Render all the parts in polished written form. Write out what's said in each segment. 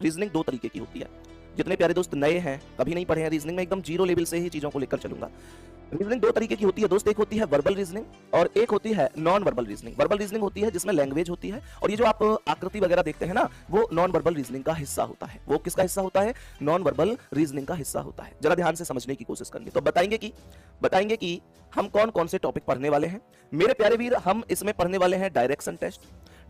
Reasoning दो तरीके की होती है। जितने प्यारे दोस्त नए हैं, कभी नहीं पढ़े हैं रीजनिंग में, एकदम जीरो लेवल से ही चीजों को लेकर चलूंगा। रीजनिंग दो तरीके की होती है दोस्त, एक होती है वर्बल रीजनिंग और एक होती है non verbal reasoning. Verbal reasoning होती है जिसमें लैंग्वेज होती है, और ये जो आप आकृति वगैरह देखते हैं ना, वो नॉन वर्बल रीजनिंग का हिस्सा होता है। वो किसका हिस्सा होता है? नॉन वर्बल रीजनिंग का हिस्सा होता है। जरा ध्यान से समझने की कोशिश करेंगे तो बताएंगे कि हम कौन कौन से टॉपिक पढ़ने वाले हैं। मेरे प्यारे वीर, हम इसमें पढ़ने वाले हैं डायरेक्शन टेस्ट।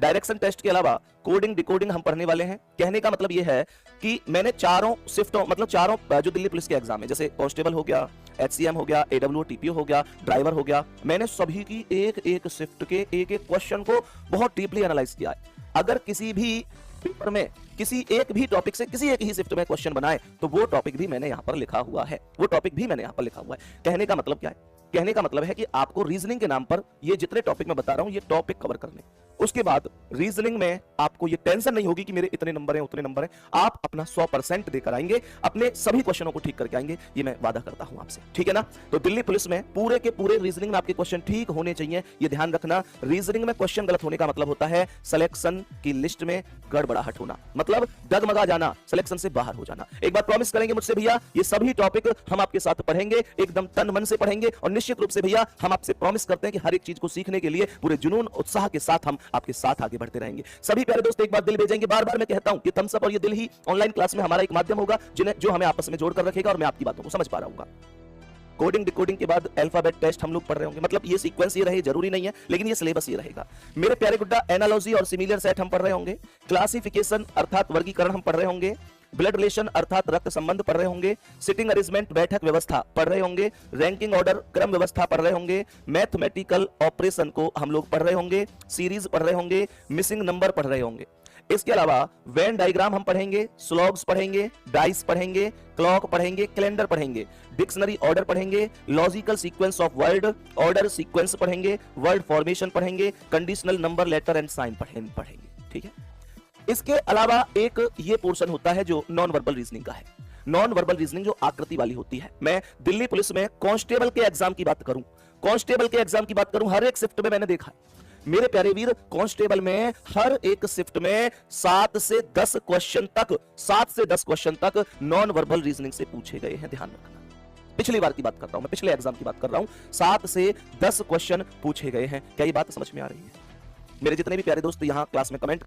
डायरेक्शन टेस्ट के अलावा कोडिंग डिकोडिंग हम पढ़ने वाले हैं। कहने का मतलब यह है कि मैंने चारों शिफ्टों, मतलब चारों जो दिल्ली पुलिस के एग्जाम है, जैसे कांस्टेबल हो गया, एचसीएम हो गया, एडब्ल्यू टीपीओ हो गया, ड्राइवर हो गया, मैंने सभी की एक एक शिफ्ट के एक एक क्वेश्चन को बहुत डीपली एनालाइज किया है। अगर किसी भी पेपर में किसी एक भी टॉपिक से किसी एक ही शिफ्ट में क्वेश्चन बनाए तो वो टॉपिक भी मैंने यहां पर लिखा हुआ है। कहने का मतलब क्या है? कहने का मतलब है कि आपको रीजनिंग के नाम पर ये जितने टॉपिक मैं बता रहा हूं, ये टॉपिक कवर करने। उसके बाद रीजनिंग में आपको ये टेंशन नहीं होगी कि मेरे इतने नंबर हैं, उतने नंबर हैं। आप अपना 100% देकर आएंगे, अपने सभी क्वेश्चनों को ठीक करके आएंगे, ये मैं वादा करता हूं आपसे, ठीक है ना? तो दिल्ली पुलिस में पूरे के पूरे रीजनिंग में आपके क्वेश्चन ठीक होने चाहिए, ये ध्यान रखना। रीजनिंग में क्वेश्चन गलत होने का मतलब होता है सिलेक्शन की लिस्ट में गड़बड़ाहट होना, मतलब डगमगा जाना, सिलेक्शन से बाहर हो जाना। एक बात प्रॉमिस करेंगे मुझसे भैया, ये सभी टॉपिक हम आपके साथ पढ़ेंगे, एकदम तन मन से पढ़ेंगे, और निश्चित रूप से भैया हम आपसे प्रॉमिस करते हैं कि हर एक चीज को सीखने के लिए पूरे जुनून उत्साह के साथ हम आपके साथ आगे बढ़ते रहेंगे। सभी प्यारे दोस्त एक बार दिल भेजेंगे। बार बार मैं कहता हूं कि थम्स अप और ये दिल ही ऑनलाइन क्लास में हमारा एक माध्यम होगा जो हमें आपस में जोड़कर रखेगा, और मैं आपकी बातों को समझ पा रहा हूं। कोडिंग डिकोडिंग के बाद अल्फाबेट टेस्ट हम लोग पढ़ रहे होंगे, मतलब ये सीक्वेंस ये रहे जरूरी नहीं है, लेकिन ये सिलेबस ये रहेगा। मेरे प्यारे गुड्डा, एनालॉजी और सिमिलर सेट हम पढ़ रहे होंगे, क्लासिफिकेशन अर्थात वर्गीकरण हम पढ़ रहे होंगे, ब्लड रिलेशन अर्थात रक्त संबंध पढ़ रहे होंगे, सिटिंग अरेंजमेंट बैठक व्यवस्था पढ़ रहे होंगे, रैंकिंग ऑर्डर क्रम व्यवस्था पढ़ रहे होंगे, मैथमेटिकल ऑपरेशन को हम लोग पढ़ रहे होंगे, सीरीज पढ़ रहे होंगे, मिसिंग नंबर पढ़ रहे होंगे। इसके अलावा वेन डायग्राम हम पढ़ेंगे, स्लॉग्स पढ़ेंगे, डाइस पढ़ेंगे, क्लॉक पढ़ेंगे, कैलेंडर पढ़ेंगे, डिक्शनरी ऑर्डर पढ़ेंगे, logical sequence of word order sequence पढ़ेंगे, वर्ड फॉर्मेशन पढ़ेंगे, conditional number letter and sign पढ़ेंगे, ठीक है? इसके अलावा एक ये पोर्शन होता है जो नॉन वर्बल रीजनिंग का है। नॉन वर्बल रीजनिंग जो आकृति वाली होती है। मैं दिल्ली पुलिस में कांस्टेबल के एग्जाम की बात करूं, हर एक शिफ्ट में मैंने देखा है मेरे प्यारे वीर, कांस्टेबल में हर एक शिफ्ट में 7 से 10 क्वेश्चन तक नॉन वर्बल रीजनिंग से पूछे गए हैं। ध्यान रखना, पिछली बार की बात कर रहा हूं मैं, पिछले एग्जाम की बात कर रहा हूं, 7 से 10 क्वेश्चन पूछे गए हैं। क्या ये बात समझ में आ रही है? मेरे जितने भी प्यारे दोस्त यहां क्लास में कमेंट